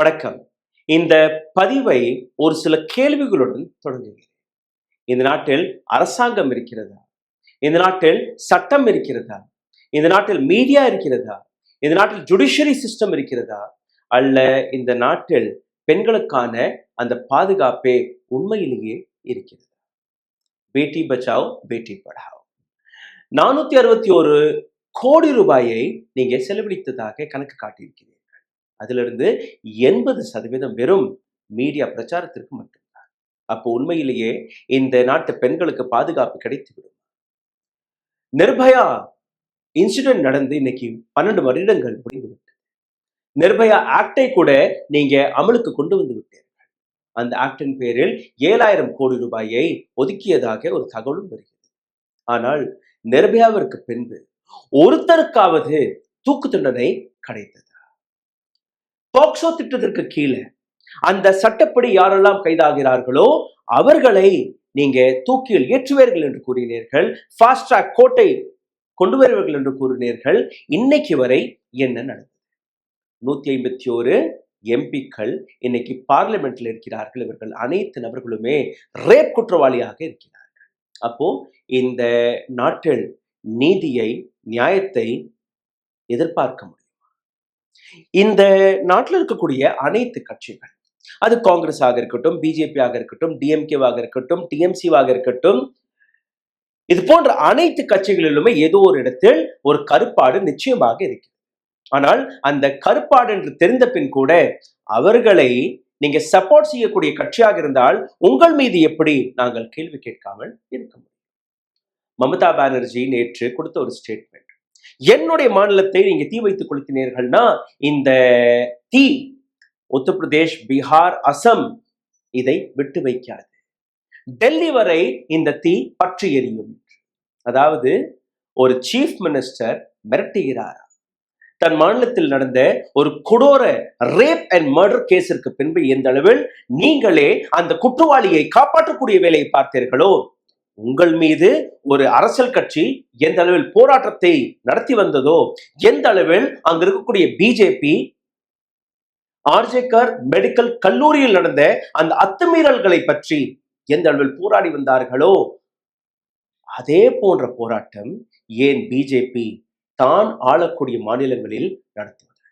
வணக்கம். இந்த பதிவை ஒரு சில கேள்விகளுடன் தொடங்குகிறேன். இந்த நாட்டில் அரசாங்கம் இருக்கிறதா? இந்த நாட்டில் சட்டம் இருக்கிறதா? இந்த நாட்டில் மீடியா இருக்கிறதா? இந்த நாட்டில் ஜுடிஷியரி சிஸ்டம் இருக்கிறதா? அல்ல இந்த நாட்டில் பெண்களுக்கான அந்த பாதுகாப்பே உண்மையிலேயே இருக்கிறது? பேட்டி பச்சாவ் பேட்டி படாவ் 461 கோடி ரூபாயை நீங்க செலவழித்ததாக கணக்கு காட்டியிருக்கிறீர்கள். அதிலிருந்து 80% வெறும் மீடியா பிரச்சாரத்திற்கு மட்டும்தான். அப்போ உண்மையிலேயே இந்த நாட்டு பெண்களுக்கு பாதுகாப்பு கிடைத்துவிடும். நிர்பயா இன்சிடென்ட் நடந்து இன்னைக்கு 12 வருடங்கள் முடிந்துவிட்டது. நிர்பயா ஆக்டை கூட நீங்க அமலுக்கு கொண்டு வந்து விட்டீர்கள். அந்த ஆக்டின் பேரில் 7000 கோடி ரூபாயை ஒதுக்கியதாக ஒரு தகவலும் வருகிறது. ஆனால் நிர்பயாவிற்கு பின்பு ஒருத்தருக்காவது தூக்கு தண்டனை கிடைத்தது. போக்சோ திட்டத்திற்கு கீழே அந்த சட்டப்படி யாரெல்லாம் கைதாகிறார்களோ அவர்களை நீங்க தூக்கில் ஏற்றுவீர்கள் என்று கூறினீர்கள். ஃபாஸ்ட் ட்ராக் கோர்ட்டை கொண்டு வருவீர்கள் என்று கூறினீர்கள். இன்னைக்கு வரை என்ன நடந்தது? 151 எம்பிக்கள் இன்னைக்கு பார்லிமெண்ட்ல இருக்கிறார்கள். இவர்கள் அனைத்து நபர்களுமே ரேப் குற்றவாளியாக இருக்கிறார்கள். அப்போ இந்த நாட்டில் நீதியை, நியாயத்தை எதிர்பார்க்க முடியும். இந்த நாட்டில் இருக்கக்கூடிய அனைத்து கட்சிகள், அது காங்கிரஸ் ஆக இருக்கட்டும், பிஜேபி ஆக இருக்கட்டும், டிஎம்கேவாக இருக்கட்டும், டிஎம்சிவாக இருக்கட்டும், இது போன்ற அனைத்து கட்சிகளிலுமே ஏதோ ஒரு இடத்தில் ஒரு கருப்பாடு நிச்சயமாக இருக்கிறது. ஆனால் அந்த கருப்பாடு என்று தெரிந்த பின் கூட அவர்களை நீங்க சப்போர்ட் செய்யக்கூடிய கட்சியாக இருந்தால் உங்கள் மீது எப்படி நாங்கள் கேள்வி கேட்காமல் இருக்க முடியும்? மமதா பானர்ஜி நேற்று கொடுத்த ஒரு ஸ்டேட்மெண்ட், என்னுடைய மாநிலத்தை நீங்க தீ வைத்து கொளுத்தினீர்கள்னா இந்த தீ உத்தரப்பிரதேஷ், பீகார், அசம் இதை விட்டு வைக்காது, டெல்லி வரை இந்த தீ பற்றி எரியும். அதாவது ஒரு சீஃப் மினிஸ்டர் மிரட்டுகிறாரா? தன் மாநிலத்தில் நடந்த ஒரு கொடூர ரேப் அண்ட் மர்டர் கேஸிற்கு பின்பு எந்த அளவில் நீங்களே அந்த குற்றவாளியை காப்பாற்றக்கூடிய வேலையை பார்த்தீர்களோ, உங்கள் மீது ஒரு அரசியல் கட்சி எந்த அளவில் போராட்டத்தை நடத்தி வந்ததோ, எந்த அளவில் அங்க இருக்கக்கூடிய பிஜேபி ஆர்ஜேகர் மெடிக்கல் கல்லூரியில் நடந்த அந்த அத்துமீறல்களை பற்றி எந்த அளவில் போராடி வந்தார்களோ, அதே போன்ற போராட்டம் ஏன் பிஜேபி தான் ஆளக்கூடிய மாநிலங்களில் நடத்துவதில்லை?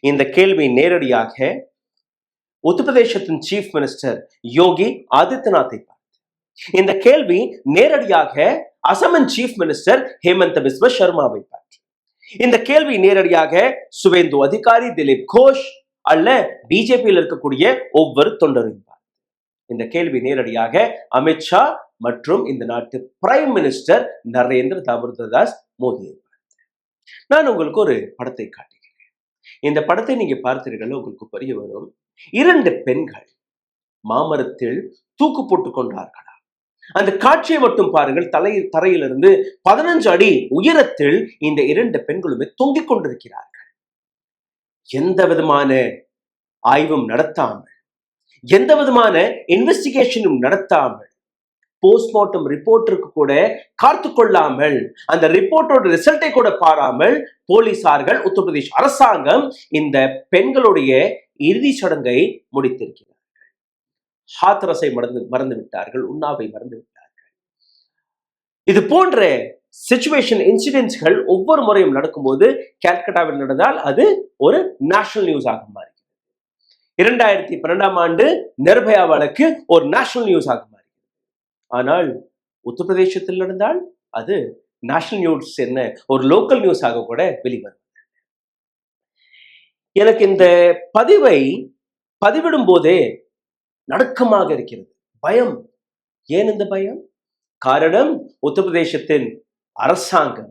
இந்த கேள்வி நேரடியாக உத்தரப்பிரதேசத்தின் சீஃப் மினிஸ்டர் யோகி ஆதித்யநாத்தை பார்த்து, இந்த கேள்வி நேரடியாக அசமின் சீஃப் மினிஸ்டர் ஹேமந்த பிஸ்வ சர்மாவை பார்த்து, இந்த கேள்வி நேரடியாக சுவேந்து அதிகாரி, திலீப் கோஷ் அல்ல பிஜேபியில் இருக்கக்கூடிய ஒவ்வொரு தொண்டரையும் பார்த்து, இந்த கேள்வி நேரடியாக அமித்ஷா மற்றும் இந்த நாட்டு பிரைம் மினிஸ்டர் நரேந்திர தாமோதர் மோடியை பார்த்து. நான் உங்களுக்கு ஒரு படத்தை காட்டுகிறேன். இந்த படத்தை நீங்க பார்த்தீர்கள், உங்களுக்கு புரிய வரும். 2 பெண்கள் மாமரத்தில் தூக்கு போட்டுக் கொண்டார்களா? அந்த காட்சியை மட்டும் பாருங்கள். தரையிலிருந்து 15 அடி உயரத்தில் இந்த 2 பெண்களுமே தொங்கிக் கொண்டிருக்கிறார்கள். எந்த விதமான ஆய்வும் நடத்தாமல், எந்த விதமான இன்வெஸ்டிகேஷனும் நடத்தாமல், போஸ்ட்மார்ட்டம் ரிப்போர்ட்டிற்கு கூட காத்து கொள்ளாமல், அந்த ரிப்போர்ட்டோட ரிசல்ட்டை கூட பாராமல் போலீசார்கள், உத்தரப்பிரதேஷ் அரசாங்கம் இந்த பெண்களுடைய இறுதி சடங்கை முடித்திருக்கிறார்கள். ஹாத்ரஸை மறந்து விட்டார்கள், உன்னாவை மறந்து விட்டார்கள். இது போன்ற சிச்சுவேஷன் இன்சிடென்ட்ஸ்கள் ஒவ்வொரு முறையும் நடக்கும்போது கல்கட்டாவில் நடந்தால் அது ஒரு நேஷனல் நியூஸ் ஆக மாறுகிறது. 2012ஆம் ஆண்டு நிர்பயா வழக்கு ஒரு நேஷனல் நியூஸ் ஆக மாறுகிறது. ஆனால் உத்தரப்பிரதேசத்தில் நடந்தால் அது நேஷனல் நியூஸ் என்ன, ஒரு லோக்கல் நியூஸ் ஆக கூட வெளிவரும். எனக்கு இந்த பதிவை பதிவிடும் போதே நடுக்கமாக இருக்கிறது, பயம். ஏன் இந்த பயம்? காரணம், உத்தரப்பிரதேசத்தின் அரசாங்கம்,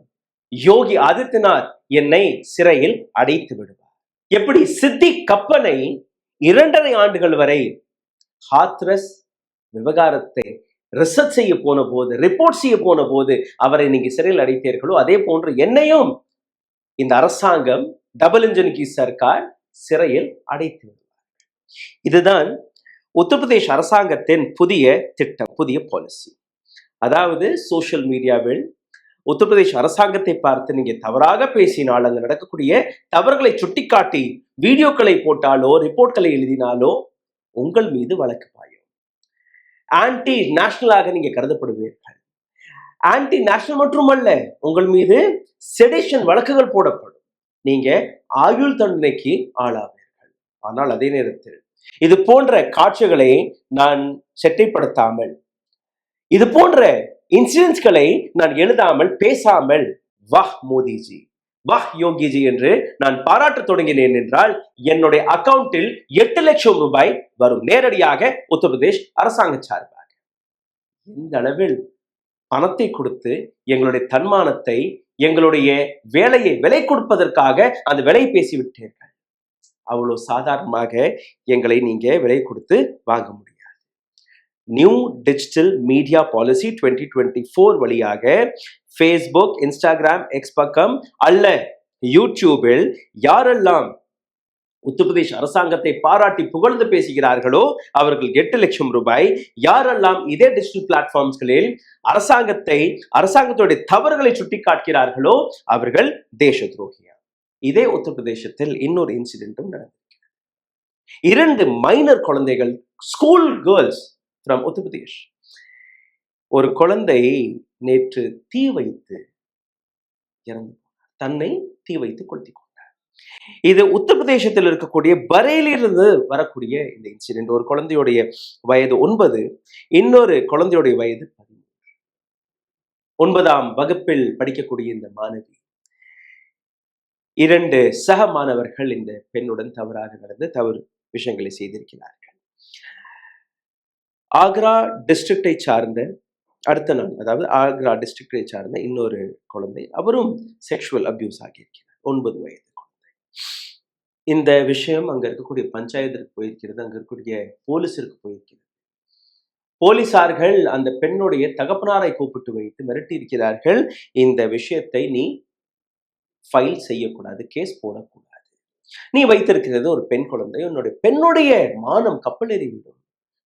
யோகி ஆதித்யநாத் என்னை சிறையில் அடைத்து விடுவார். எப்படி சித்திக் கப்பனை 2.5 ஆண்டுகள் வரை ஹாத்ரஸ் விவகாரத்தை ரிசர்ச் செய்ய போன போது, ரிப்போர்ட் செய்ய போன போது அவரை நீங்க சிறையில் அடைத்தீர்களோ, அதே போன்று என்னையும் இந்த அரசாங்கம், டபுள் இன்ஜின் கி சர்க்கார் சிறையில் அடைத்து விடுவார். இதுதான் உத்தரப்பிரதேஷ் அரசாங்கத்தின் புதிய திட்டம், புதிய பாலிசி. அதாவது சோசியல் மீடியாவில் உத்தரப்பிரதேச அரசாங்கத்தை பார்த்து நீங்க தவறாக பேசினால், அங்கு நடக்கக்கூடிய தவறுகளை சுட்டிக்காட்டி வீடியோக்களை போட்டாலோ ரிப்போர்ட்களை எழுதினாலோ உங்கள் மீது வழக்கு பாயும். ஆன்டி நேஷனலாக நீங்க கருதப்படுவீர்கள். ஆன்டி நேஷனல் மட்டுமல்ல, உங்கள் மீது செடிஷன் வழக்குகள் போடப்படும். நீங்க ஆயுள் தண்டனைக்கு ஆளாவீர்கள். ஆனால் அதே நேரத்தில் இது போன்ற காட்சிகளை நான் செட்டைப்படுத்தாமல், இது போன்ற இன்சிடென்ட்ஸ்களை நான் எழுதாமல், பேசாமல், வாஹ் மோடிஜி, வாஹ் யோகிஜி என்று நான் பாராட்ட தொடங்கினேன் என்றால் என்னுடைய அக்கவுண்டில் 8 லட்சம் ரூபாய் வரும், நேரடியாக உத்தரப்பிரதேஷ் அரசாங்க சார்பாக. இந்த அளவில் பணத்தை கொடுத்து எங்களுடைய தன்மானத்தை, எங்களுடைய வேலையை விலை கொடுப்பதற்காக அந்த விலை பேசிவிட்டீர்கள். அவ்வளவு சாதாரணமாக எங்களை நீங்க விலை கொடுத்து வாங்க முடியாது. நியூ டிஜிட்டல் மீடியா பாலிசி 2024 வழியாக ஃபேஸ்புக், இன்ஸ்டாகிராம், எக்ஸ் பக்கம் அல்ல யூடியூபில் யாரெல்லாம் உத்தரப்பிரதேச அரசாங்கத்தை பாராட்டி புகழ்ந்து பேசுகிறார்களோ அவர்கள் 8 லட்சம் ரூபாய், யாரெல்லாம் இதே டிஜிட்டல் பிளாட்ஃபார்ம்ஸ்களில் அரசாங்கத்துடைய தவறுகளை சுட்டி காட்டுகிறார்களோ அவர்கள் தேச துரோகியா. இதே உத்தரப்பிரதேசத்தில் இன்னொரு இன்சிடென்ட்டும் நடந்திருக்கிறது. 2 மைனர் குழந்தைகள், ஸ்கூல் கேர்ள்ஸ் ஃப்ரம் உத்தரப்பிரதேஷ். ஒரு குழந்தை நேற்று தீ வைத்து இறந்து போனார், தன்னை தீ வைத்து கொளுத்தி கொண்டார். இது உத்தரப்பிரதேசத்தில் இருக்கக்கூடிய பரேலியிலிருந்து வரக்கூடிய இந்த இன்சிடென்ட். ஒரு குழந்தையுடைய வயது 9, இன்னொரு குழந்தையுடைய வயது 13. 9ஆம் வகுப்பில் படிக்கக்கூடிய இந்த மாணவி, 2 சக மாணவர்கள் இந்த பெண்ணுடன் தவறாக நடந்த தவறு விஷயங்களை செய்திருக்கிறார்கள். ஆக்ரா டிஸ்ட்ரிக்டை சார்ந்த அடுத்த நாள், அதாவது ஆக்ரா டிஸ்ட்ரிக்டை சார்ந்த இன்னொரு குழந்தை, அவரும் செக்ஷுவல் அபியூஸ் ஆகியிருக்கிறார், 9 வயது குழந்தை. இந்த விஷயம் அங்க இருக்கக்கூடிய பஞ்சாயத்திற்கு போயிருக்கிறது, அங்க இருக்கக்கூடிய போலீஸிற்கு போயிருக்கிறது. போலீசார்கள் அந்த பெண்ணுடைய தகப்பனாரை கூப்பிட்டு வைத்து மிரட்டி இருக்கிறார்கள், இந்த விஷயத்தை நீ ஃபைல் செய்யக்கூடாது, கேஸ் போடக்கூடாது, நீ வைத்திருக்கிறது ஒரு பெண் குழந்தை, உன்னுடைய பெண்ணுடைய மானம் கப்பலேறி விடும்,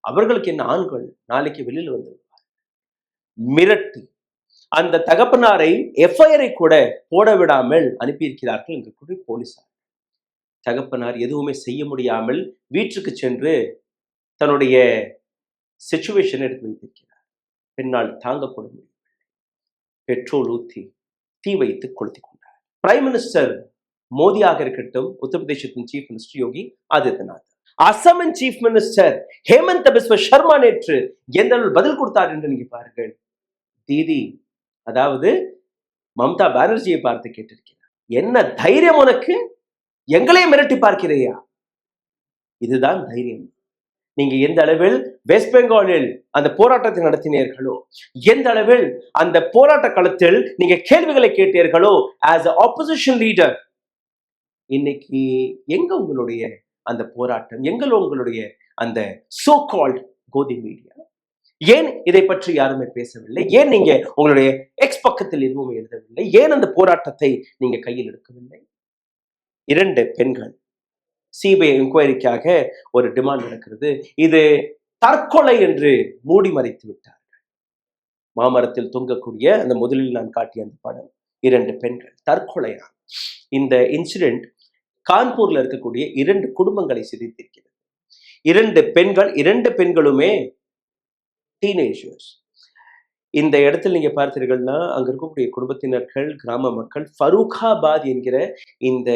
அவர்களுக்கு என்ன ஆண்கள், நாளைக்கு வெளியில் வந்து மிரட்டி அந்த தகப்பனாரை எஃப்ஐஆரை கூட போட விடாமல் அனுப்பியிருக்கிறார்கள் என்கூடிய போலீசார். தகப்பனார் எதுவுமே செய்ய முடியாமல் வீட்டுக்கு சென்று தன்னுடைய சிச்சுவேஷன் எடுத்து வைத்திருக்கிறார். பெண்ணால் தாங்கக்கூட முடியவில்லை, பெட்ரோல் ஊற்றி தீ வைத்து கொளுத்தி கொண்டார். பிரைம் மினிஸ்டர் மோடியாக இருக்கட்டும், உத்தரப்பிரதேசத்தின் சீஃப் மினிஸ்டர் யோகி ஆதித்யநாத், அசாமின் சீஃப் மினிஸ்டர் ஹேமந்த் பிஸ்வ சர்மா நேற்று எந்த பதில் கொடுத்தார் என்று நீங்க பாருங்கள். தீதி, அதாவது மம்தா பானர்ஜியை பார்த்து கேட்டிருக்கிறார், என்ன தைரியம் உனக்கு, எங்களே மிரட்டி பார்க்கிறையா? இதுதான் தைரியம். நீங்க எந்த அளவில் வெஸ்ட் பெங்காலில் அந்த போராட்டத்தை நடத்தினீர்களோ, எந்த அளவில் அந்த போராட்ட களத்தில் நீங்க கேள்விகளை கேட்டீர்களோ ஆஸ் அ ஆப்போசிஷன் லீடர், இன்னைக்கு எங்க உங்களுடைய அந்த போராட்டம், உங்களுடைய அந்த சோ கால்ட் கோதி மீடியா? ஏன் இதை பற்றி யாருமே பேசவில்லை? ஏன் நீங்க உங்களுடைய எக்ஸ் பக்கத்தில் எதுவுமே எழுதவில்லை? ஏன் அந்த போராட்டத்தை நீங்க கையில் எடுக்கவில்லை? 2 பெண்கள் சிபிஐ என்கொயரிக்காக ஒரு டிமாண்ட் நடக்கிறது. இது தற்கொலை என்று மூடி மறைத்து விட்டார்கள். மாமரத்தில் தொங்கக்கூடிய அந்த முதலில் நான் காட்டிய அந்த படம், 2 பெண்கள் தற்கொலையா. இந்த இன்சிடென்ட் கான்பூர்ல இருக்கக்கூடிய 2 குடும்பங்களை சிதைத்திருக்கிறது. 2 பெண்கள், 2 பெண்களுமே டீனேஜர்ஸ். இந்த இடத்தில் நீங்க பார்த்தீர்கள்னா அங்க இருக்கக்கூடிய குடும்பத்தினர்கள், கிராம மக்கள், ஃபரூகாபாத் என்கிற இந்த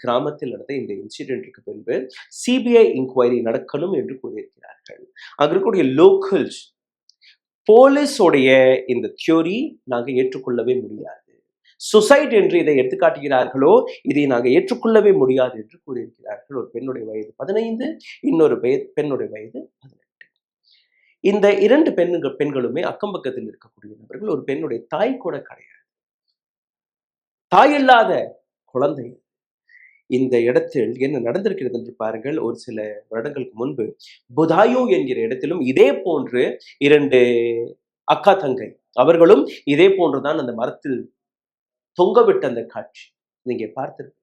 கிராமத்தில் நடந்த இந்த இன்சிடென்ட்டுக்கு பின்பு சிபிஐ இன்கொயரி நடக்கணும் என்று கூறியிருக்கிறார்கள். அங்க இருக்கக்கூடிய லோக்கல்ஸ், போலீஸோடைய இந்த தியோரி நாங்க ஏற்றுக்கொள்ளவே முடியாது, சுசைட் என்று இதை எடுத்துக்காட்டுகிறார்களோ இதை நாங்கள் ஏற்றுக்கொள்ளவே முடியாது என்று கூறியிருக்கிறார்கள். ஒரு பெண்ணுடைய வயது 15, இன்னொரு பெண்ணுடைய வயது 18. இந்த 2 பெண்களுமே அக்கம் பக்கத்தில் இருக்கக்கூடிய நபர்கள். ஒரு பெண்ணுடைய தாய் கூட கிடையாது, தாய் இல்லாத குழந்தை. இந்த இடத்தில் என்ன நடந்திருக்கிறது என்று பாருங்கள். ஒரு சில வருடங்களுக்கு முன்பு புதாயோ என்கிற இடத்திலும் இதே போன்று 2 அக்கா தங்கை, அவர்களும் இதே போன்றுதான் அந்த மரத்தில் தொங்கவிட்ட அந்த காட்சி நீங்க பார்த்திருக்க.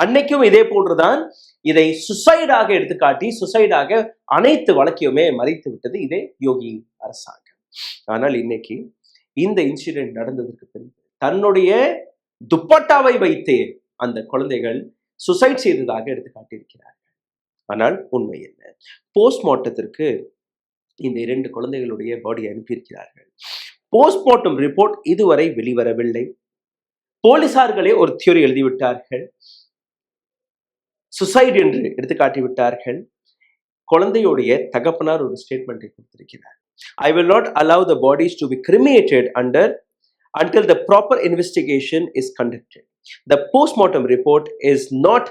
அன்னைக்கும் இதே போன்றுதான் இதை சுசைடாக எடுத்துக்காட்டி, சுசைடாக அனைத்து வழக்கையுமே மறைத்து விட்டது இதே யோகி அரசாங்கம். ஆனால் இன்னைக்கு இந்த இன்சிடென்ட் நடந்ததற்கு பின்பு தன்னுடைய துப்பட்டாவை வைத்தே அந்த குழந்தைகள் சுசைட் செய்ததாக எடுத்து காட்டியிருக்கிறார்கள். ஆனால் உண்மை என்ன? போஸ்ட்மார்ட்டத்திற்கு இந்த 2 குழந்தைகளுடைய பாடி அனுப்பியிருக்கிறார்கள். போஸ்ட்மார்ட்டம் ரிப்போர்ட் இதுவரை வெளிவரவில்லை. போலீசார்களே ஒரு தியோரி எழுதிவிட்டார்கள், சுசைட் என்று எடுத்து காட்டிவிட்டார்கள். குழந்தையுடைய தகப்பனார் ஒரு ஸ்டேட்மெண்ட்டை கொடுத்திருக்கிறார். I will not allow the bodies to be cremated until the proper investigation is conducted. The postmortem report is not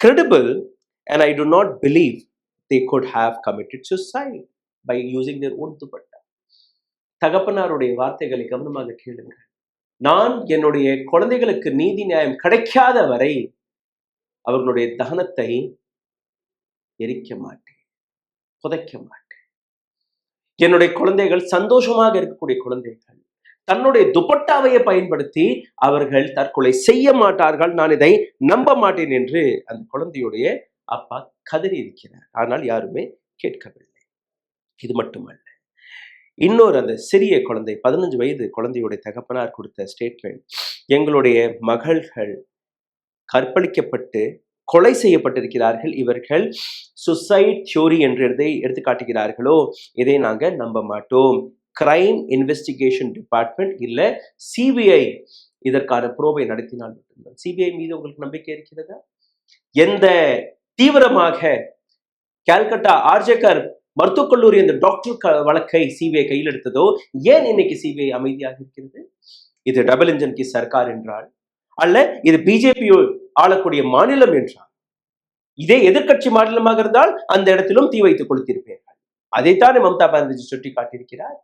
credible and I do not believe they could have committed suicide by using their own dupatta. தகப்பனாருடைய வார்த்தைகளை கவனமாக கேளுங்கள். நான் என்னுடைய குழந்தைகளுக்கு நீதி நியாயம் கிடைக்காத வரை அவர்களுடைய தகனத்தை எரிக்க மாட்டேன், புதைக்க மாட்டேன். என்னுடைய குழந்தைகள் சந்தோஷமாக இருக்கக்கூடிய குழந்தைகள் தன்னுடைய துப்பட்டாவையை பயன்படுத்தி அவர்கள் தற்கொலை செய்ய மாட்டார்கள், நான் இதை நம்ப மாட்டேன் என்று அந்த குழந்தையுடைய அப்பா கதறி இருக்கிறார். ஆனால் யாருமே கேட்கவில்லை. இது மட்டுமல்ல, இன்னொரு அந்த சிறிய குழந்தை 15 வயது குழந்தையுடைய தகப்பனார் கொடுத்த ஸ்டேட்மெண்ட், எங்களுடைய மகள்கள் கற்பழிக்கப்பட்டு கொலை செய்யப்பட்டிருக்கிறார்கள், இவர்கள் சுசைட் தியோரி என்று எடுத்து காட்டுகிறார்களோ இதை நாங்கள் நம்ப மாட்டோம். கிரைம் இன்வெஸ்டிகேஷன் டிபார்ட்மெண்ட் இல்ல சிபிஐ இதற்கான ப்ரோபை நடத்தினால் மட்டும்தான். சிபிஐ மீது உங்களுக்கு நம்பிக்கை இருக்கிறதா? எந்த தீவிரமாக கால்கட்டா ஆர்ஜேகர் மருத்துவக் கல்லூரி அந்த டாக்டர் வழக்கை சிபிஐ கையில் எடுத்ததோ ஏன் இன்னைக்கு சிபிஐ அமைதியாக இருக்கிறது? இது டபுள் இன்ஜின் கி சர்க்கார் என்றால், அல்ல இது பிஜேபி ஆளக்கூடிய மாநிலம் என்றால், இதே எதிர்கட்சி மாநிலமாக இருந்தால் அந்த இடத்திலும் தீ வைத்து கொளுத்திருப்பீர்கள். அதைத்தானே மம்தா பானர்ஜி சுட்டி காட்டியிருக்கிறார்.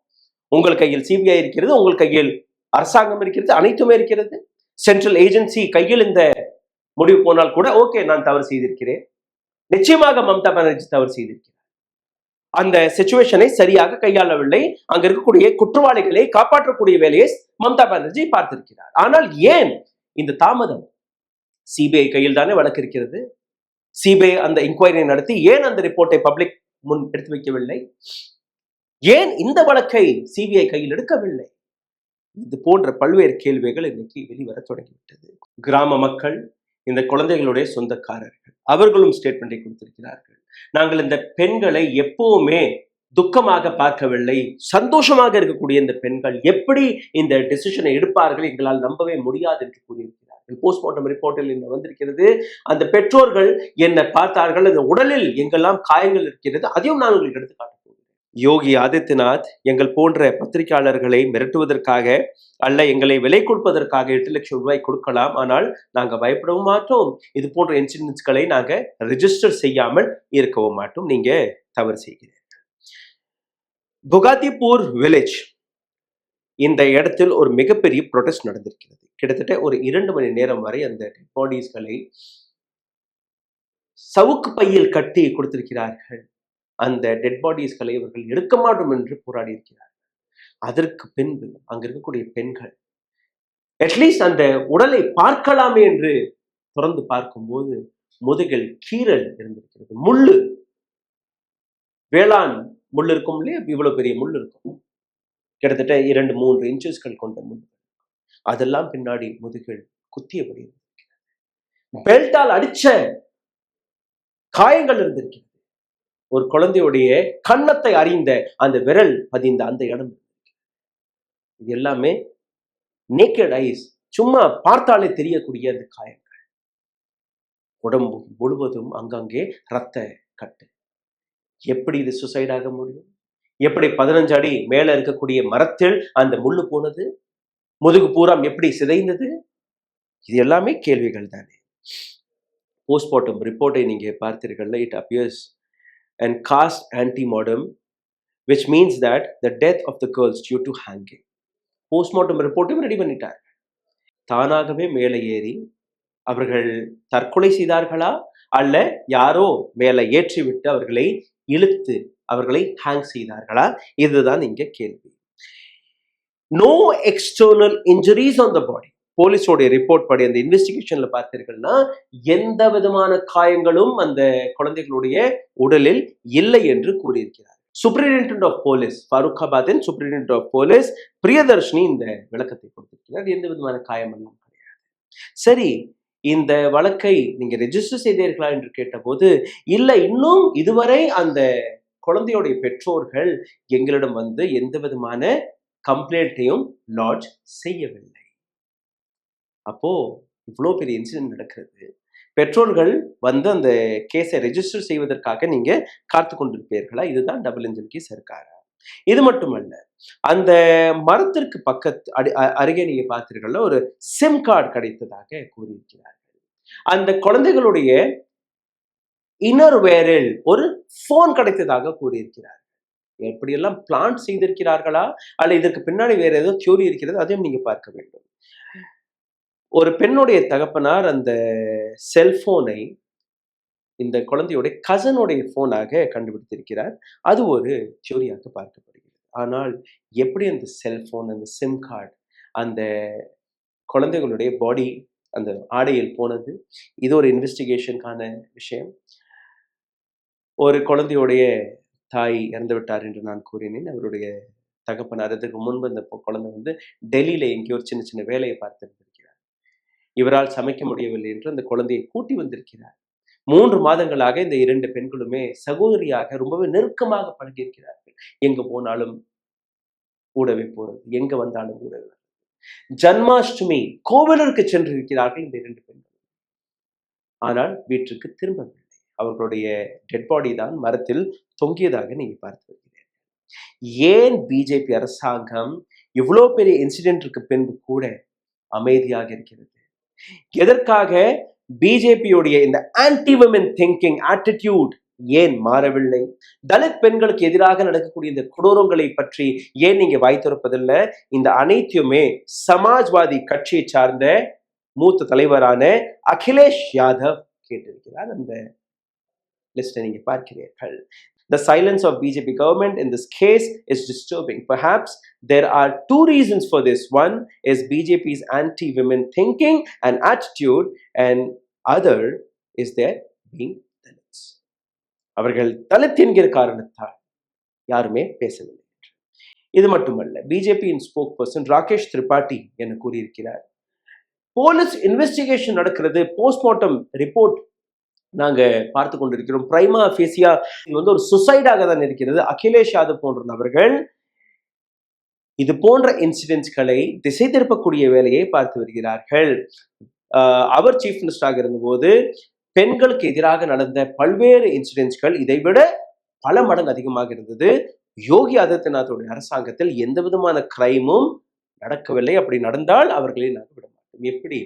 உங்கள் கையில் சிபிஐ இருக்கிறது, உங்கள் கையில் அரசாங்கம் இருக்கிறது, அனைத்துமே இருக்கிறது. சென்ட்ரல் ஏஜென்சி கையில் இந்த முடிவு போனால் கூட ஓகே, நான் தவறு செய்திருக்கிறேன். நிச்சயமாக மம்தா பானர்ஜி தவறு செய்திருக்கிறார். அந்த சிச்சுவேஷனை சரியாக கையாளவில்லை. அங்க இருக்கக்கூடிய குற்றவாளிகளை காப்பாற்றக்கூடிய வேலையை மம்தா பானர்ஜி பார்த்திருக்கிறார். ஆனால் ஏன் இந்த தாமதம்? சிபிஐ கையில் தானே வழக்கு இருக்கிறது. சிபிஐ அந்த இன்கொயரி நடத்தி ஏன் அந்த ரிப்போர்ட்டை பப்ளிக் முன் எடுத்து வைக்கவில்லை? ஏன் இந்த வழக்கை சிபிஐ கையில் எடுக்கவில்லை? இது போன்ற பல்வேறு கேள்விகள் இன்னைக்கு வெளிவர தொடங்கிவிட்டது. கிராம மக்கள், இந்த குழந்தைகளுடைய சொந்தக்காரர்கள், அவர்களும் ஸ்டேட்மெண்டை கொடுத்திருக்கிறார்கள். நாங்கள் இந்த பெண்களை எப்பவுமே துக்கமாக பார்க்கவில்லை, சந்தோஷமாக இருக்கக்கூடிய இந்த பெண்கள் எப்படி இந்த டெசிஷனை எடுப்பார்கள் எங்களால் நம்பவே முடியாது என்று கூறியிருக்கிறார்கள். போஸ்ட்மார்ட்டம் ரிப்போர்ட்டில் என்ன வந்திருக்கிறது, அந்த பெற்றோர்கள் என்ன பார்த்தார்கள், அந்த உடலில் எங்கெல்லாம் காயங்கள் இருக்கிறது, அதையும் நான் உங்களுக்கு எடுத்து காட்ட போகிறேன். யோகி ஆதித்யநாத் எங்கள் போன்ற பத்திரிகையாளர்களை மிரட்டுவதற்காக அல்ல, எங்களை விலை கொடுப்பதற்காக 8 லட்சம் ரூபாய் கொடுக்கலாம், ஆனால் நாங்கள் பயப்படவும் மாட்டோம். இது போன்ற இன்சிடென்ட்ஸ்களை நாங்கள் ரெஜிஸ்டர் செய்யாமல் இருக்கவும் மாட்டோம். நீங்க தவறு செய்கிறீர்கள். புகாதிப்பூர் வில்லேஜ், இந்த இடத்தில் ஒரு மிகப்பெரிய ப்ரொடெஸ்ட் நடந்திருக்கிறது. கிட்டத்தட்ட ஒரு 2 மணி நேரம் வரை அந்த டெட் பாடிஸ்களை சவுக்கு பையில் கட்டி கொடுத்திருக்கிறார்கள். அந்த டெட் பாடிஸ்களை இவர்கள் எடுக்க மாட்டோம் என்று போராடி இருக்கிறார்கள். அதற்கு பின்பு அங்க இருக்கக்கூடிய பெண்கள் அட்லீஸ்ட் அந்த உடலை பார்க்கலாமே என்று திறந்து பார்க்கும்போது முதுகில் கீறல் இருந்திருக்கிறது. முள்ளு, வேளாண் முள் இருக்கும் இல்லையா, இவ்வளவு பெரிய முள் இருக்கும், கிட்டத்தட்ட 2-3 இன்ச்சஸ்கள் கொண்ட முள். அதெல்லாம் பின்னாடி முதுகில் குத்தியபடி இருந்திருக்கிறது. பெல்ட்டால் அடிச்ச காயங்கள் இருந்திருக்கிறது. ஒரு குழந்தையுடைய கன்னத்தை அறிந்த அந்த விரல் பதிந்த அந்த இடம். இது எல்லாமே நேக்கட் ஐஸ், சும்மா பார்த்தாலே தெரியக்கூடிய அந்த காயங்கள். உடம்பு முழுவதும் அங்கங்கே ரத்த கட்டு. எப்படி இது சுசைட் ஆக முடியும்? எப்படி 15 அடி மேல இருக்கக்கூடிய மரத்தில் அந்த முள்ளு போனது? முதுகு பூராம் எப்படி சிதைந்தது? இது எல்லாமே கேள்விகள் தானே. போஸ்ட்மார்ட்டம் ரிப்போர்ட்டை நீங்க பார்த்தீர்கள். It appears and cast antemortem, which means that the death of the girls due to hanging. Postmortem ரிப்போர்ட்டையும் ரெடி பண்ணிட்டார். தானாகவே மேலே ஏறி அவர்கள் தற்கொலை செய்தார்களா, அல்ல யாரோ மேலே ஏற்றி விட்டு அவர்களை இழுத்து அவர்களை ஹேங் செய்தார்களா? இதுதான் இங்க கேள்வி. No external injuries on the body. போலீஸோடைய ரிப்போர்ட் படி அந்த இன்வெஸ்டிகேஷன்ல பார்த்தீர்கள்னா எந்த விதமான காயங்களும் அந்த குழந்தைகளுடைய உடலில் இல்லை என்று கூறியிருக்கிறார். சூப்பரிண்டென்டென்ட் ஆஃப் போலீஸ், ஃபரூக்காபாத்தின் சூப்பரிண்டென்டென்ட் ஆஃப் போலீஸ் பிரியதர்ஷினி இந்த விளக்கத்தை கொடுத்திருக்கிறார். எந்த விதமான காயமெல்லாம் கிடையாது. சரி, இந்த வழக்கை நீங்க ரெஜிஸ்டர் செய்தீர்களா என்று கேட்டபோது, இல்ல, இன்னும் இதுவரை அந்த குழந்தையுடைய பெற்றோர்கள் எங்களிடம் வந்து எந்த விதமான கம்ப்ளைண்ட்டையும் லாட்ஜ் செய்யவில்லை. அப்போ இவ்வளோ பெரிய இன்சிடென்ட் நடக்கிறது. பெற்றோர்கள் வந்து அந்த கேஸை ரெஜிஸ்டர் செய்வதற்காக நீங்க காத்து கொண்டிருப்பீர்களா? இதுதான் டபுள் இன்ஜின் கேஸ் இருக்காரா? இது மட்டுமல்ல, அந்த மரத்திற்கு அருகே நீங்க பார்த்தீர்கள்ல, ஒரு சிம் கார்டு கிடைத்ததாக கூறியிருக்கிறார்கள். அந்த குழந்தைகளுடைய இன்னர் வேரில் ஒரு போன் கிடைத்ததாக கூறியிருக்கிறார்கள். எப்படியெல்லாம் பிளான் செய்திருக்கிறார்களா, அல்ல இதற்கு பின்னாடி வேற ஏதோ தியோரி இருக்கிறது, அதையும் நீங்க பார்க்க வேண்டும். ஒரு பெண்ணுடைய தகப்பனார் அந்த செல்போனை இந்த குழந்தையுடைய கசனுடைய போனாக கண்டுபிடித்திருக்கிறார். அது ஒரு தியோரியாக பார்க்கப்படுகிறது. ஆனால் எப்படி அந்த செல்போன், அந்த சிம் கார்டு அந்த குழந்தைகளுடைய பாடி அந்த ஆடையில் போனது, இது ஒரு இன்வெஸ்டிகேஷனுக்கான விஷயம். ஒரு குழந்தையுடைய தாய் இறந்து விட்டார் என்று நான் கூறினேன். அவருடைய தகப்பனார் அதுக்கு முன்பு இந்த குழந்தை வந்து டெல்லியில எங்கேயோ ஒரு சின்ன சின்ன வேலையை பார்த்திருந்திருக்கிறார். இவரால் சமைக்க முடியவில்லை என்று அந்த குழந்தையை கூட்டி வந்திருக்கிறார். 3 மாதங்களாக இந்த 2 பெண்களுமே சகோதரியாக ரொம்பவே நெருக்கமாக பழகியிருக்கிறார்கள். எங்க போனாலும் கூடவே போறது, எங்க வந்தாலும் கூடவே. ஜன்மாஷ்டமி கோவிலுக்கு சென்றிருக்கிறார்கள் இந்த 2 பெண்கள். ஆனால் வீட்டிற்கு திரும்பவில்லை. அவர்களுடைய டெட் பாடி தான் மரத்தில் தொங்கியதாக நீங்க பார்த்து வருகிறீர்கள். ஏன் பிஜேபி அரசாங்கம் இவ்வளோ பெரிய இன்சிடென்ட்க்கு பின்பு கூட அமைதியாக இருக்கிறது? எதற்காக பிஜேபியுடைய இந்த ஆன்டி விமன் திங்கிங் ஆட்டிடியூட் ஏன் மாறவில்லை? தலித் பெண்களுக்கு எதிராக நடக்கக்கூடிய இந்த கொடூரங்களை பற்றி ஏன் நீங்க வாய் திறப்பதில்லை? இந்த அனைத்தையுமே சமாஜ்வாதி கட்சியை சார்ந்த மூத்த தலைவரான அகிலேஷ் யாதவ் கேட்டிருக்கிறார். அந்த லிஸ்டை நீங்க பார்க்கிறீர்கள். The silence of BJP government in this case is disturbing. Perhaps there are 2 reasons for this. One is BJP's anti-women thinking and attitude, and other is their being Dalits. அவர்கள் தலித் என்கிற காரணத்தால் யாருமே பேசவில்லை. இது மட்டுமல்ல, பிஜேபியின் ஸ்போக் பர்சன் ராகேஷ் திரிபாட்டி என கூறியிருக்கிறார், போலீஸ் இன்வெஸ்டிகேஷன் நடக்கிறது, போஸ்ட்மார்ட்டம் ரிப்போர்ட் நாங்க பார்த்து கொண்டிருக்கிறோம், பிரைமா ஃபேசியா இது வந்து ஒரு சுசைடாக தான் இருக்கிறது. அகிலேஷ் யாதவ் போன்ற நபர்கள் இது போன்ற இன்சிடென்ட்ஸ்களை திசை திருப்பக்கூடிய வேலையை பார்த்து வருகிறார்கள். அவர் சீஃப் மினிஸ்டராக இருந்தபோது பெண்களுக்கு எதிராக நடந்த பல்வேறு இன்சிடென்ட்ஸ்கள் இதைவிட பல மடங்கு அதிகமாக இருந்தது. யோகி ஆதித்யநாத்தோடைய அரசாங்கத்தில் எந்த விதமான கிரைமும் நடக்கவில்லை. அப்படி நடந்தால் அவர்களை நாங்கள் விட மாட்டோம். எப்படி?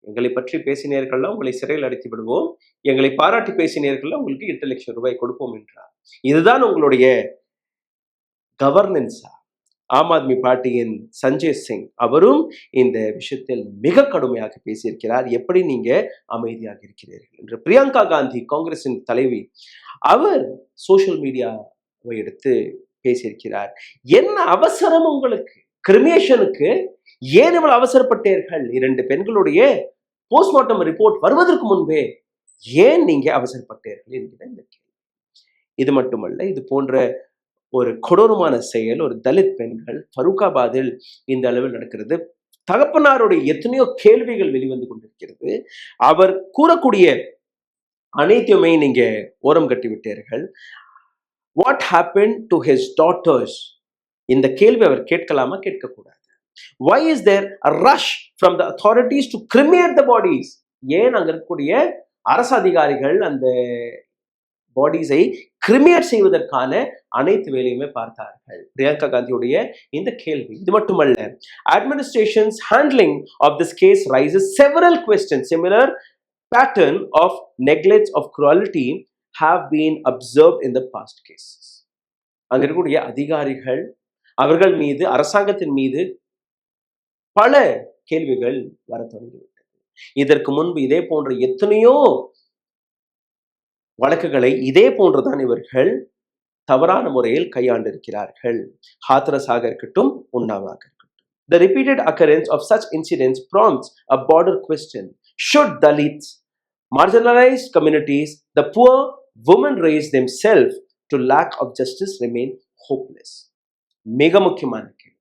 எங்களை பற்றி பேசினீர்கள்லாம் உங்களை சிறையில் அடைத்து விடுவோம், எங்களை பாராட்டி பேசினீர்கள்லாம் உங்களுக்கு 8 லட்சம் ரூபாய் கொடுப்போம் என்றார். இதுதான் உங்களுடைய கவர்னன்ஸா? ஆம் ஆத்மி பார்ட்டியின் சஞ்சய் சிங் அவரும் இந்த விஷயத்தில் மிக கடுமையாக பேசியிருக்கிறார். எப்படி நீங்க அமைதியாக இருக்கிறீர்கள் என்று. பிரியங்கா காந்தி காங்கிரசின் தலைவி, அவர் சோசியல் மீடியாவை எடுத்து பேசியிருக்கிறார். என்ன அவசரம் உங்களுக்கு? கிரிமினேஷனுக்கு ஏன் இவ்வளவு அவசரப்பட்டீர்கள்? 2 பெண்களுடைய போஸ்ட்மார்ட்டம் ரிப்போர்ட் வருவதற்கு முன்பே ஏன் நீங்க அவசரப்பட்டீர்கள் என்கிற இந்த கேள்வி. இது மட்டுமல்ல, இது போன்ற ஒரு கொடூரமான செயல் ஒரு தலித் பெண்கள் ஃபரூக்காபாத்தில் இந்த அளவில் நடக்கிறது. தகப்பனாருடைய எத்தனையோ கேள்விகள் வெளிவந்து கொண்டிருக்கிறது. அவர் கூறக்கூடிய அனைத்தையுமே நீங்க ஓரம் கட்டி விட்டீர்கள். What happen to his daughters? இந்த கேள்வி அவர் கேட்கலாமா? கேட்கக்கூடாது. Why is there a rush from the authorities to cremate the bodies? ஏன் அங்க இருக்கக்கூடிய அரசு அதிகாரிகள் அந்த பாடிஸை கிரிமினேட் செய்வதற்கான அனைத்து வேலையுமே பார்த்தார்கள். பிரியங்கா காந்தியுடைய இந்த கேள்வி. இது மட்டுமல்ல, administration's handling of this case raises several questions. Similar pattern of neglect of cruelty have been observed in the past cases. அங்க இருக்கக்கூடிய அதிகாரிகள் அவர்கள் மீது, அரசாங்கத்தின் மீது பல கேள்விகள் வர தொடங்கிவிட்டது. இதற்கு முன்பு இதே போன்ற எத்தனையோ வழக்குகளை இதே போன்றுதான் இவர்கள் தவறான முறையில் கையாண்டிருக்கிறார்கள். ஹாத்ரஸாக இருக்கட்டும், உன்னாவாக இருக்கட்டும். The repeated occurrence of such incidents prompts a broader question. Should Dalits, marginalized communities, the poor, women raise themselves to lack of justice remain hopeless. மிக முக்கியமான கேள்வி.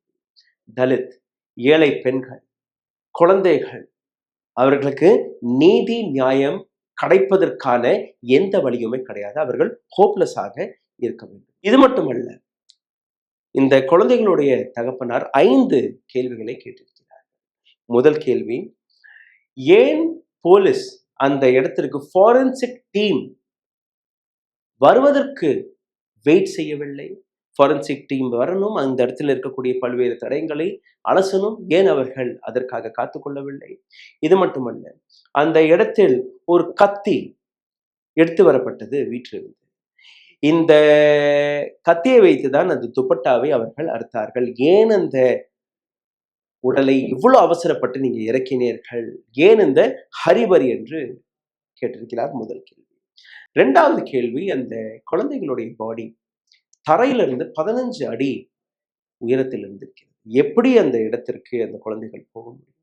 தலித், ஏழை பெண்கள், குழந்தைகள், அவர்களுக்கு நீதி நியாயம் கிடைப்பதற்கான எந்த வழியுமே கிடையாது. அவர்கள் ஹோப்லெஸ்ஸாக இருக்க வேண்டும். இது மட்டுமல்ல, இந்த குழந்தைகளுடைய தகப்பனார் 5 கேள்விகளை கேட்டிருக்கிறார். முதல் கேள்வி, ஏன் போலீஸ் அந்த இடத்திற்கு ஃபாரன்சிக் டீம் வருவதற்கு வெயிட் செய்யவில்லை? ஃபாரன்சிக் டீம் வரணும், அந்த இடத்தில் இருக்கக்கூடிய பல்வேறு தடயங்களை அலசணும், ஏன் அவர்கள் அதற்காக காத்துக்கொள்ளவில்லை? இது மட்டுமல்ல, அந்த இடத்தில் ஒரு கத்தி எடுத்து வரப்பட்டது வீட்டிலிருந்து. இந்த கத்தியை வைத்துதான் அந்த துப்பட்டாவை அவர்கள் அறுத்தார்கள். ஏன் அந்த உடலை இவ்வளவு அவசரப்பட்டு நீங்க இறக்கினீர்கள்? ஏன் இந்த ஹரிபரி என்று கேட்டிருக்கிறார். முதல் கேள்வி. 2வது கேள்வி, அந்த குழந்தைகளுடைய பாடி தரையிலிருந்து 15 அடி உயரத்தில் இருந்திருக்கிறது. எப்படி அந்த இடத்திற்கு அந்த குழந்தைகள் போக முடியும்?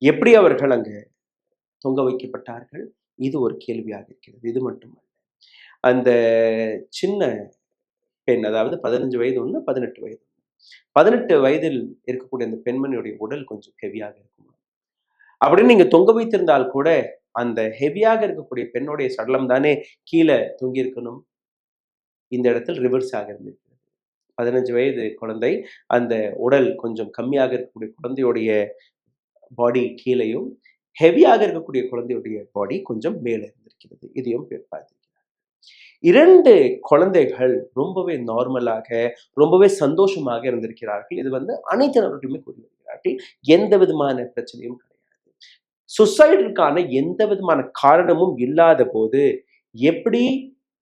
எப்படி அவர்கள் அங்கு தொங்க வைக்கப்பட்டார்கள்? இது ஒரு கேள்வியாக இருக்கிறது. இது மட்டுமல்ல, அந்த சின்ன பெண், அதாவது 15 வயது ஒன்று, 18 வயது 18 வயதில் இருக்கக்கூடிய அந்த பெண்மணியுடைய உடல் கொஞ்சம் ஹெவியாக இருக்குமா? அப்படின்னு நீங்க தொங்க வைத்திருந்தால் கூட அந்த ஹெவியாக இருக்கக்கூடிய பெண்ணுடைய சடலம் தானே கீழே தொங்கி இருக்கணும். இந்த இடத்தில் ரிவர்ஸ் ஆக இருந்திருக்கிறது. 15 வயது குழந்தை, அந்த உடல் கொஞ்சம் கம்மியாக இருக்கக்கூடிய குழந்தையுடைய பாடி கீழையும், ஹெவியாக இருக்கக்கூடிய குழந்தையுடைய பாடி கொஞ்சம் மேலே இருந்திருக்கிறது. இதையும் பார்த்திருக்கிறார். 2 குழந்தைகள் ரொம்பவே நார்மலாக, ரொம்பவே சந்தோஷமாக இருந்திருக்கிறார்கள். இது அனைத்து நபர்களுமே கூறி வருகிறார்கள். எந்த விதமான பிரச்சனையும் கிடையாது. சுசைடுக்கான எந்த விதமான காரணமும் இல்லாத போது எப்படி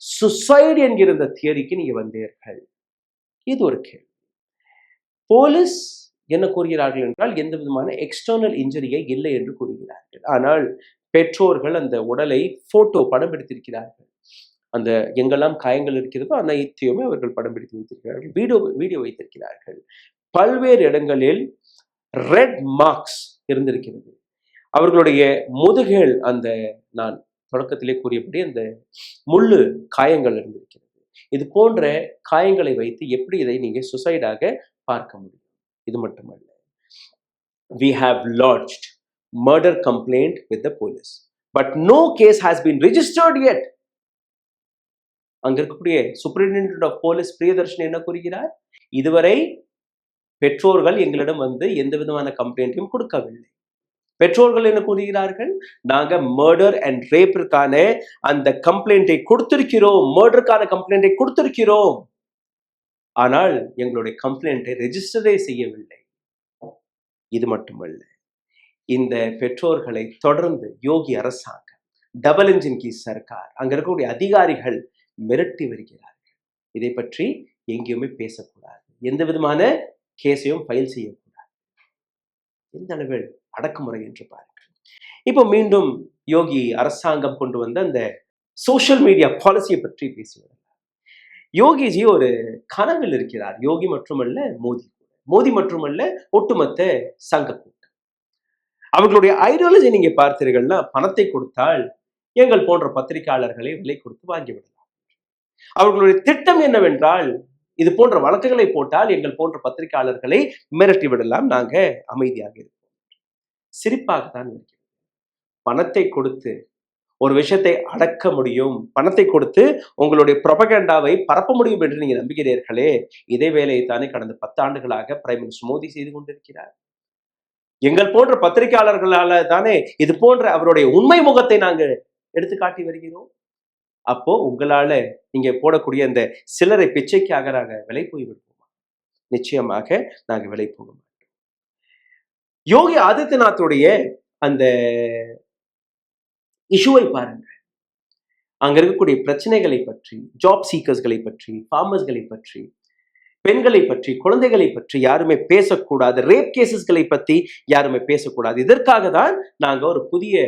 சுசைடு என்கிற இந்த தியரிக்கு நீங்க வந்தீர்கள்? இது ஒரு கேள்வி. போலீஸ் என்ன கூறுகிறார்கள் என்றால், எந்த விதமான எக்ஸ்டர்னல் இன்ஜுரியை இல்லை என்று கூறுகிறார்கள். ஆனால் பெற்றோர்கள் அந்த உடலை போட்டோ படம் எடுத்திருக்கிறார்கள். அந்த எங்கெல்லாம் காயங்கள் இருக்கிறதோ அனைத்தையுமே அவர்கள் படம் பிடித்து வைத்திருக்கிறார்கள், வீடியோ வைத்திருக்கிறார்கள். பல்வேறு இடங்களில் ரெட் மார்க்ஸ் இருந்திருக்கிறது. அவர்களுடைய முதுகில் அந்த நான் தொடக்கத்திலே கூறியபடி அந்த முள்ளு காயங்கள் இருந்திருக்கிறது. இது போன்ற காயங்களை வைத்து எப்படி இதை நீங்க சுசைடாக பார்க்க முடியும்? இது மட்டுமல்ல, we have lodged murder complaint with the police, but no case has been registered yet. அங்க இருக்கக்கூடிய சூப்பரிண்டென்டென்ட் ஆஃப் போலீஸ் பிரியதர்ஷன் என்ன கூறுகிறார்? இதுவரை பெற்றோர்கள் எங்களிடம் எந்த விதமான கம்ப்ளைண்ட்டையும் கொடுக்கவில்லை. பெற்றோர்கள் என்ன கூறுகிறார்கள்? நாங்க மர்டர் அண்ட் ரேப்பிற்கான அந்த கம்ப்ளைண்டை கொடுத்திருக்கிறோம், மர்டருக்கான கம்ப்ளைண்டை கொடுத்திருக்கிறோம், ஆனால் எங்களுடைய கம்ப்ளைண்டை ரெஜிஸ்டரே செய்யவில்லை. இது மட்டுமல்ல, இந்த பெற்றோர்களை தொடர்ந்து யோகி அரசாங்கம், டபுள் இன்ஜின் கி சர்க்கார், அங்க இருக்கக்கூடிய அதிகாரிகள் மிரட்டி வருகிறார்கள். இதை பற்றி எங்கேயுமே பேசக்கூடாது, எந்த விதமான கேஸையும் ஃபைல் செய்யக்கூடாது. எந்த அளவில் அடக்குமுறை என்று பாருங்கள். இப்போ மீண்டும் யோகி அரசாங்கம் கொண்டு வந்த அந்த சோஷியல் மீடியா பாலிசியை பற்றி பேசுவார். யோகிஜி ஒரு கனவில் இருக்கிறார். யோகி மட்டுமல்ல, மோடி மட்டுமல்ல, ஒட்டுமொத்த சங்க கூட்டம். அவர்களுடைய ஐடியாலஜி நீங்க பார்த்தீர்கள்னா, பணத்தை கொடுத்தால் எங்கள் போன்ற பத்திரிகையாளர்களை விலை கொடுத்து வாங்கிவிடலாம். அவர்களுடைய திட்டம் என்னவென்றால், இது போன்ற வழக்குகளை போட்டால் எங்கள் போன்ற பத்திரிகையாளர்களை மிரட்டி விடலாம், நாங்க அமைதியாக இருப்போம். சிரிப்பாகத்தான் இருக்கிறது. பணத்தை கொடுத்து ஒரு விஷயத்தை அடக்க முடியும், பணத்தை கொடுத்து உங்களுடைய ப்ரொபகண்டாவை பரப்ப முடியும் என்று நீங்க நம்புகிறீர்களே, இதே வேலையை தானே கடந்த 10 ஆண்டுகளாக பிரைம் மினிஸ்டர் மோடி செய்து கொண்டிருக்கிறார். எங்கள் போன்ற பத்திரிகையாளர்களால தானே இது போன்ற அவருடைய உண்மை முகத்தை நாங்க எடுத்து காட்டி வருகிறோம். அப்போ உங்களால நீங்க போடக்கூடிய அந்த சிலரை பிச்சைக்காக நாங்க விலை போய் விடுவோமா? நிச்சயமாக நாங்க விலை போக மாட்டோம். யோகி ஆதித்யநாத்துடைய அந்த இஷ்யூவை பாருங்க. அங்க இருக்கக்கூடிய பிரச்சனைகளை பற்றி, ஜாப் சீக்கர்ஸ்களை பற்றி, ஃபார்மர்ஸ்களை பற்றி, பெண்களை பற்றி, குழந்தைகளை பற்றி யாருமே பேசக்கூடாது. ரேப் கேசஸ்களை பற்றி யாருமே பேசக்கூடாது. இதற்காக தான் நாங்க ஒரு புதிய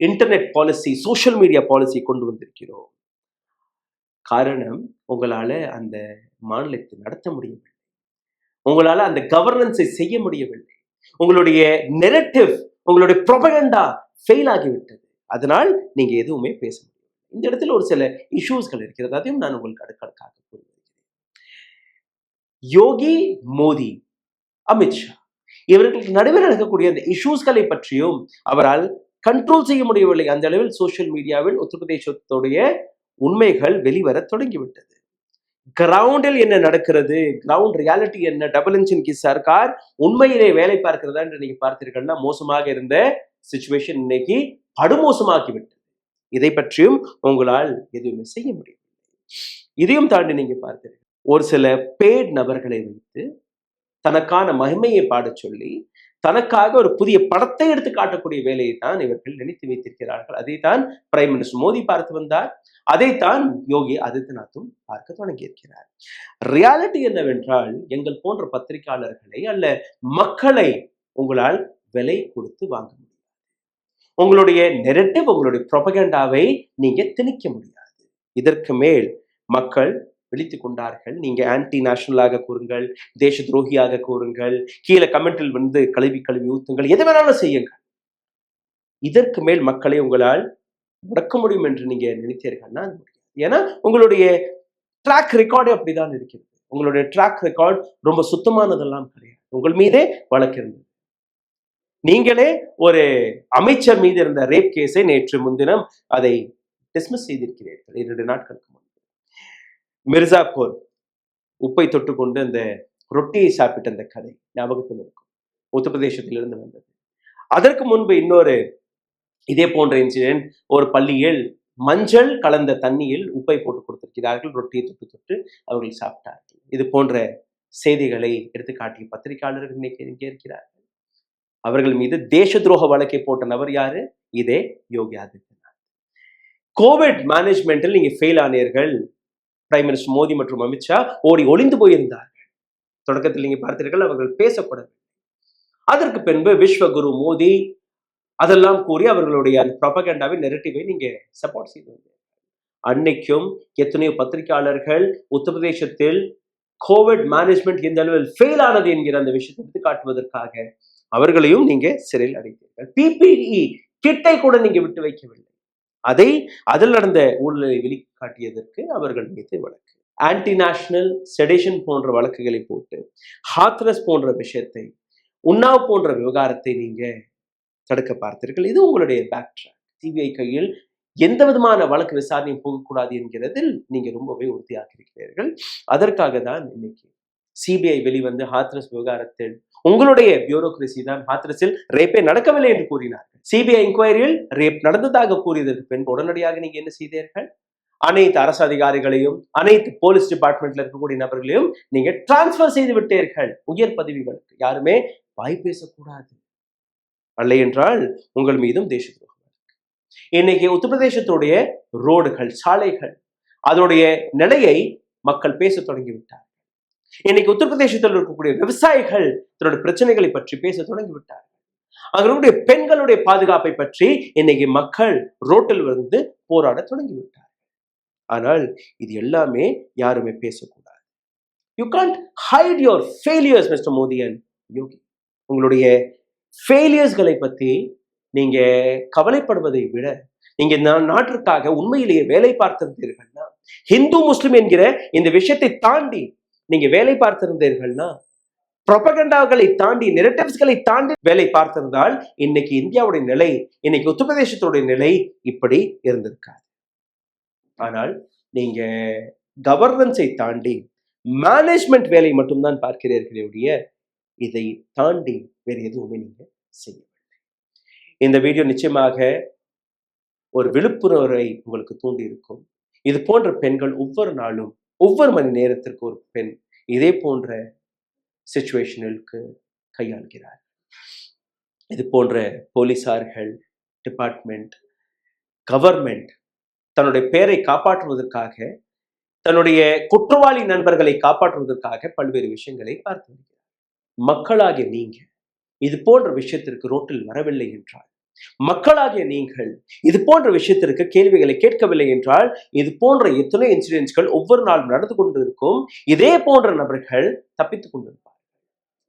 internet policy, social media policy கொண்டு வந்திருக்கிறோம். காரணம், உங்களால அந்த மாநிலத்தை நடத்த முடியவில்லை, உங்களால அந்த கவர்னன்ஸை செய்ய முடியவில்லை, உங்களுடைய நெரேட்டிவ், உங்களுடைய ப்ரொபகண்டா ஃபெயில் ஆகிவிட்டது. அதனால் நீங்க எதுவுமே பேச முடியும். இந்த இடத்துல ஒரு சில இஷ்யூஸ்கள் இருக்கிறது, அதையும் நான் உங்களுக்கு அடுக்கடுக்காக கூறி வருகிறேன். யோகி, மோடி, அமித்ஷா இவர்களுக்கு நடுவில் நடக்கக்கூடிய அந்த இஷ்யூஸ்களை பற்றியும் அவரால் கண்ட்ரோல் செய்ய முடியவில்லை. அந்த அளவில் சோசியல் மீடியாவில் உத்தரப்பிரதேசத்துடைய உண்மைகள் வெளிவர தொடங்கிவிட்டது. கிரவுண்டில் என்ன நடக்கிறது, கிரவுண்ட் ரியாலிட்டி என்ன, டபுள் இன்ஜின் கி சர்க்கார் உண்மையிலே வேலை பார்க்கிறதா என்று நீங்க பார்த்தீர்கள்னா மோசமாக இருந்த சிச்சுவேஷன் இன்னைக்கு படுமோசமாக்கிவிட்டது. இதை பற்றியும் உங்களால் எதுவுமே செய்ய முடியும். இதையும் தாண்டி நீங்க பார்த்தீர்கள், ஒரு சில பேட் நபர்களை வைத்து தனக்கான மகிமையை பாடச் சொல்லி தனக்காக ஒரு புதிய படத்தை எடுத்து காட்டக்கூடிய வேலையை தான் இவர்கள் நினைத்து வைத்திருக்கிறார்கள். அதைத்தான் பிரைம் மினிஸ்டர் மோடி பார்த்து வந்தார், அதைத்தான் யோகி ஆதித்யநாத்தும் பார்க்க தொடங்கியிருக்கிறார். ரியாலிட்டி என்னவென்றால், எங்கள் போன்ற பத்திரிகையாளர்களை அல்ல மக்களை உங்களால் விலை கொடுத்து வாங்க முடியாது. உங்களுடைய நெரட்டிவ், உங்களுடைய ப்ரொபகண்டாவை நீங்க திணிக்க முடியாது. இதற்கு மேல் மக்கள் விழித்துக் கொண்டார்கள். நீங்க ஆன்டி நேஷனலாக கூறுங்கள், தேச துரோகியாக கூறுங்கள், கீழே கமெண்டில் வந்து கழுவி ஊத்துங்கள், எது வேணாலும் செய்யுங்கள். இதற்கு மேல் மக்களை உங்களால் முடக்க முடியும் என்று நீங்க நினைத்தீர்கள்னா அது முடியாது. ஏன்னா உங்களுடைய ட்ராக் ரெக்கார்டே அப்படிதான் இருக்கிறது. உங்களுடைய ட்ராக் ரெக்கார்ட் ரொம்ப சுத்தமானதெல்லாம் கிடையாது. உங்கள் மீதே வழக்கு இருந்தது. நீங்களே ஒரு அமைச்சர் மீது இருந்த ரேப் கேஸை நேற்று முன்தினம் அதை டிஸ்மிஸ் செய்திருக்கிறீர்கள் 2 நாட்களுக்கு முன்பு. மிர்சாப்பூர் உப்பை தொட்டுக்கொண்டு அந்த ரொட்டியை சாப்பிட்ட அந்த கதை ஞாபகத்தில் இருக்கும், உத்தரப்பிரதேசத்திலிருந்து வந்தது. அதற்கு முன்பு இன்னொரு இதே போன்ற இன்சிடென்ட், ஒரு பள்ளியில் மஞ்சள் கலந்த தண்ணியில் உப்பை போட்டு கொடுத்திருக்கிறார்கள், ரொட்டியை தொட்டு அவர்கள் சாப்பிட்டார்கள். இது போன்ற செய்திகளை எடுத்து காட்டிய பத்திரிகையாளர்கள் இன்னைக்கு இங்கே இருக்கிறார்கள். அவர்கள் மீது தேச துரோக வழக்கை போட்ட நபர் யாரு? இதே யோகி ஆதித்யநாத். கோவிட் மேனேஜ்மெண்டில் நீங்க ஃபெயில் ஆனீர்கள். பிரைம் மினிஸ்டர் மோடி மற்றும் அமித்ஷா ஓடி ஒளிந்து போயிருந்தார்கள். தொடக்கத்தில் நீங்க பார்த்தீர்கள், அவர்கள் பேசப்படவில்லை. அதற்கு பின்பு விஸ்வகுரு மோடி அதெல்லாம் கூறி அவர்களுடைய அந்த ப்ரொபகண்டாவை நெரட்டிவை நீங்க சப்போர்ட் செய்து வந்தீர்கள். அன்னைக்கும் எத்தனையோ பத்திரிகையாளர்கள் உத்தரப்பிரதேசத்தில் கோவிட் மேனேஜ்மெண்ட் எந்த அளவில் ஃபெயில் ஆனது என்கிற அந்த விஷயத்தை எடுத்து காட்டுவதற்காக அவர்களையும் நீங்க சிறையில் அடைத்தீர்கள். PPE கிட்டை கூட நீங்க விட்டு வைக்கவில்லை. அதில் நடந்த ஊழலை வெளிக்காட்டியதற்கு அவர்கள் மீது வழக்கு, ஆன்டி நேஷனல், செடேஷன் போன்ற வழக்குகளை போட்டு ஹாத்ரஸ் போன்ற விஷயத்தை, உன்னாவ் போன்ற விவகாரத்தை நீங்க தடுக்க பார்த்தீர்கள். இது உங்களுடைய பேக் ட்ராக். சிபிஐ கையில் எந்த விதமான வழக்கு விசாரணையும் போகக்கூடாது என்கிறதில் நீங்க ரொம்பவே உறுதியாக இருக்கிறீர்கள். அதற்காக தான் இன்னைக்கு சிபிஐ வெளிவந்து ஹாத்ரஸ் விவகாரத்தில் உங்களுடைய பியூரோக்ரசி தான் ஹாத்ரஸில் ரேப்பே நடக்கவில்லை என்று கூறினார்கள். சிபிஐ இன்கொயரியில் ரேப் நடந்ததாக கூறியதற்கு பின் உடனடியாக நீங்க என்ன செய்தீர்கள்? அனைத்து அரசு அதிகாரிகளையும் அனைத்து போலீஸ் டிபார்ட்மெண்ட்ல இருக்கக்கூடிய நபர்களையும் நீங்க டிரான்ஸ்பர் செய்து விட்டீர்கள் உயர் பதவிகளுக்கு. யாருமே வாய் பேசக்கூடாது, அல்ல என்றால் உங்கள் மீதும் தேச துரோகம். இன்னைக்கு உத்தரப்பிரதேசத்துடைய ரோடுகள், சாலைகள், அதனுடைய நிலையை மக்கள் பேச தொடங்கிவிட்டார். இன்னைக்கு உத்தரப்பிரதேசத்தில் இருக்கக்கூடிய விவசாயிகள் தன்னுடைய பிரச்சனைகளை பற்றி பேச தொடங்கிவிட்டார்கள். அவர்களுடைய பெண்களுடைய பாதுகாப்பை பற்றி இன்னைக்கு மக்கள் ரோட்டில் வந்து போராட தொடங்கிவிட்டார்கள். ஆனால் இது எல்லாமே யாருமே பேசக்கூடாது. You can't hide your failures mister Modi and Yogi. உங்களுடைய ஃபெயிலியர்ஸ்களை பற்றி நீங்க கவலைப்படுவதை விட நீங்க நாட்டிற்காக உண்மையிலேயே வேலை பார்த்திருந்தீர்கள்னா, ஹிந்து முஸ்லிம் என்கிற இந்த விஷயத்தை தாண்டி நீங்க வேலை பார்த்திருந்தீர்கள்னா, ப்ரொபகண்டாக்களை தாண்டி, நெரட்டிவ்ஸ்களை தாண்டி வேலை பார்த்திருந்தால் இன்னைக்கு இந்தியாவுடைய நிலை, இன்னைக்கு உத்தரப்பிரதேசத்துடைய நிலை இப்படி இருந்திருக்காது. ஆனால் நீங்க கவர்னன்ஸை தாண்டி மேனேஜ்மெண்ட் வேலை மட்டும்தான் பார்க்கிறீர்களே, இதை தாண்டி வேறு எதுவுமே நீங்க செய்யவில்லை. இந்த வீடியோ நிச்சயமாக ஒரு விழிப்புணர்வை உங்களுக்கு தூண்டி இருக்கும். இது போன்ற பெண்கள் ஒவ்வொரு நாளும், ஒவ்வொரு மணி நேரத்திற்கு ஒரு பெண் இதே போன்ற சிச்சுவேஷனுக்கு கையாள்கிறார். இது போன்ற போலீசார்கள், டிபார்ட்மெண்ட், கவர்மெண்ட் தன்னுடைய பெயரை காப்பாற்றுவதற்காக, தன்னுடைய குற்றவாளி நண்பர்களை காப்பாற்றுவதற்காக பல்வேறு விஷயங்களை பார்த்து வருகிறார். மக்களாகிய நீங்க இது போன்ற விஷயத்திற்கு ரோட்டில் வரவில்லை என்றால், மக்களாகிய நீங்கள் இது போன்ற விஷயத்திற்கு கேள்விகளை கேட்கவில்லை என்றால், இது போன்ற எத்தனை இன்சிடென்ட்ஸ்கள் ஒவ்வொரு நாளும் நடந்து கொண்டிருக்கும். இதே போன்ற நபர்கள் தப்பித்துக் கொண்டிருப்பார்கள்.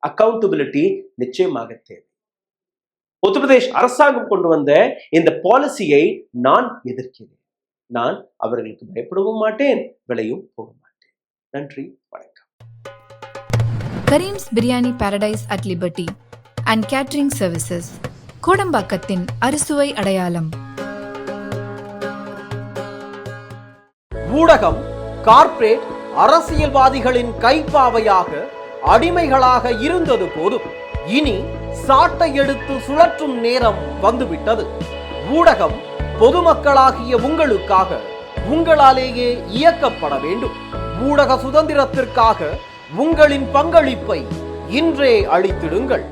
அக்கௌண்டபிலிட்டி நிச்சயமாக தேவை. உத்தரப்பிரதேஷ் அரசாங்கம் கொண்டு வந்த இந்த பாலிசியை நான் எதிர்க்கிறேன். நான் அவர்களுக்கு பயப்படவும் மாட்டேன், விலையும் போக மாட்டேன். நன்றி, வணக்கம். Karim's biryani paradise at liberty and catering services, கோடம்பாக்கத்தின் அறுசுவை அடையாளம். ஊடகம் கார்ப்பரேட் அரசியல்வாதிகளின் கைப்பாவையாக அடிமைகளாக இருந்தது போதும், இனி சாட்டை எடுத்து சுழற்றும் நேரம் வந்துவிட்டது. ஊடகம் பொதுமக்களாகிய உங்களுக்காக, உங்களாலேயே இயக்கப்பட வேண்டும். ஊடக சுதந்திரத்திற்காக உங்களின் பங்களிப்பை இன்றே அளித்திடுங்கள்.